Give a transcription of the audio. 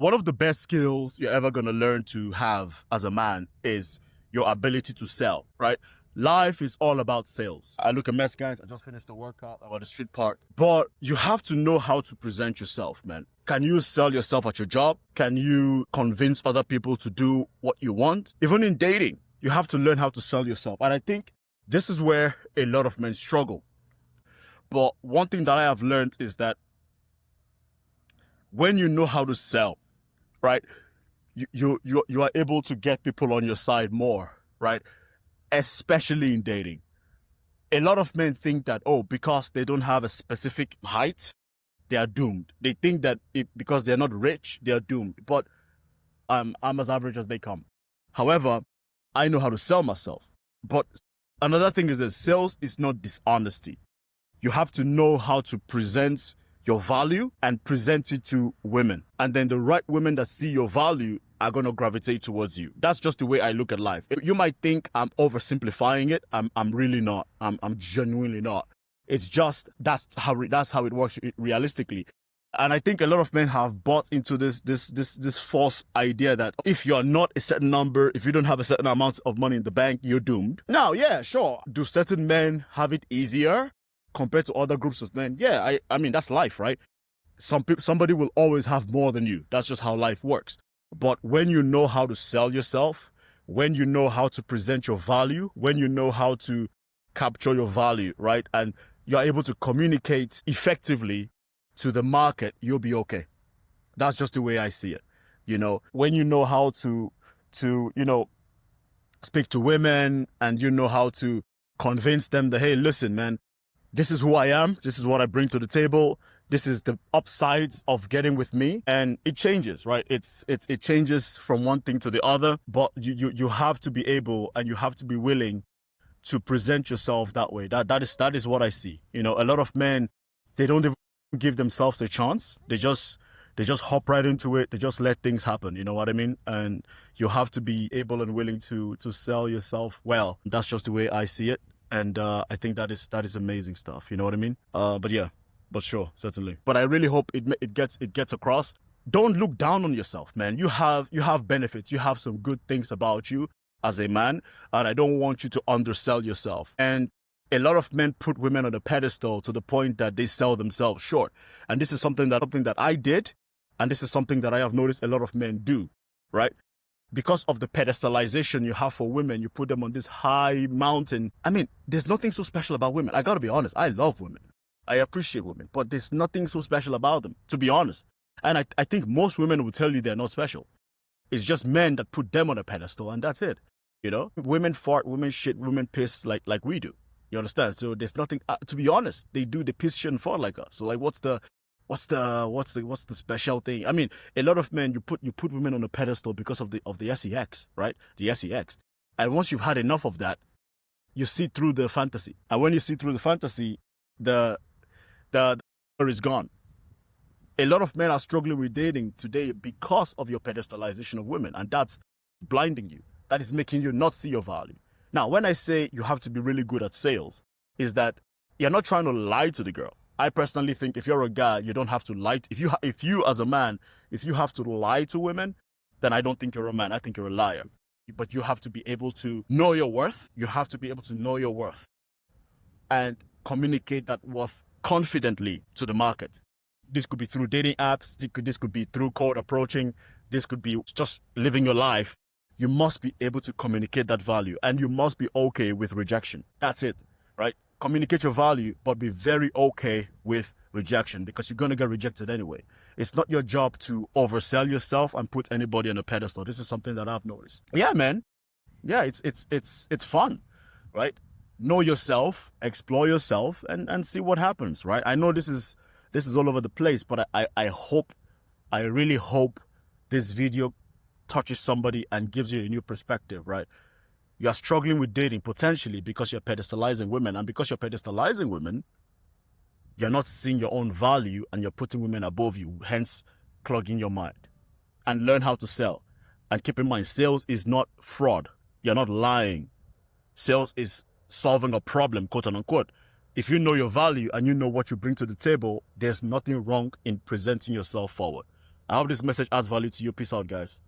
One of the best skills you're ever going to learn to have as a man is your ability to sell, right? Life is all about sales. I look a mess, guys. I just finished the workout. I'm at the street park. But you have to know how to present yourself, man. Can you sell yourself at your job? Can you convince other people to do what you want? Even in dating, you have to learn how to sell yourself. And I think this is where a lot of men struggle. But one thing that I have learned is that when you know how to sell, right, you are able to get people on your side more, right? Especially in dating. A lot of men think that, oh, because they don't have a specific height, they are doomed. They think that because they're not rich, they are doomed. But I'm as average as they come. However, I know how to sell myself. But another thing is that sales is not dishonesty. You have to know how to present your value and present it to women. And then the right women that see your value are going to gravitate towards you. That's just the way I look at life. You might think I'm oversimplifying it. I'm really not. I'm genuinely not. It's just that's how it works realistically. And I think a lot of men have bought into this false idea that if you're not a certain number, if you don't have a certain amount of money in the bank, you're doomed. Now, yeah, sure. Do certain men have it easier compared to other groups of men? Yeah, I mean, that's life, right? Somebody will always have more than you. That's just how life works. But when you know how to sell yourself, when you know how to present your value, when you know how to capture your value, right? And you're able to communicate effectively to the market, you'll be okay. That's just the way I see it. You know, when you know how to speak to women and you know how to convince them that, hey, listen, man, this is who I am. This is what I bring to the table. This is the upsides of getting with me. And it changes, right? It changes from one thing to the other, but you have to be able and you have to be willing to present yourself that way. That is what I see. You know, a lot of men, they don't even give themselves a chance. They just hop right into it. They just let things happen. You know what I mean? And you have to be able and willing to sell yourself well. That's just the way I see it. And I think that is amazing stuff. You know what I mean? But yeah, but sure, certainly. But I really hope it gets across. Don't look down on yourself, man. You have benefits. You have some good things about you as a man, and I don't want you to undersell yourself. And a lot of men put women on a pedestal to the point that they sell themselves short. And this is something that I did, and this is something that I have noticed a lot of men do, right? Because of the pedestalization you have for women, you put them on this high mountain. I mean, there's nothing so special about women. I gotta be honest. I love women. I appreciate women, but there's nothing so special about them, to be honest. And I think most women will tell you they're not special. It's just men that put them on a pedestal, and that's it. You know, women fart, women shit, women piss like we do. You understand? So there's nothing. To be honest, they piss, shit, and fart like us. So like, what's the special thing? I mean, a lot of men, you put women on a pedestal because of the sex, right? The sex. And once you've had enough of that, you see through the fantasy. And when you see through the fantasy, the is gone. A lot of men are struggling with dating today because of your pedestalization of women, and that's blinding you. That is making you not see your value. Now, when I say you have to be really good at sales, is that you're not trying to lie to the girl. I personally think if you're a guy, you don't have to lie. If you as a man, if you have to lie to women, then I don't think you're a man. I think you're a liar. But you have to be able to know your worth. You have to be able to know your worth and communicate that worth confidently to the market. This could be through dating apps. This could be through cold approaching. This could be just living your life. You must be able to communicate that value, and you must be okay with rejection. That's it, right? Communicate your value, but be very okay with rejection, because you're going to get rejected anyway. It's not your job to oversell yourself and put anybody on a pedestal. This is something that I've noticed. Yeah, man. Yeah, it's fun, right? Know yourself, explore yourself, and see what happens, right? I know this is all over the place, but I really hope this video touches somebody and gives you a new perspective, right? You're struggling with dating potentially because you're pedestalizing women, and because you're pedestalizing women, you're not seeing your own value and you're putting women above you, hence clogging your mind. And learn how to sell. And keep in mind, sales is not fraud. You're not lying. Sales is solving a problem, quote unquote. If you know your value and you know what you bring to the table, there's nothing wrong in presenting yourself forward. I hope this message adds value to you. Peace out, guys.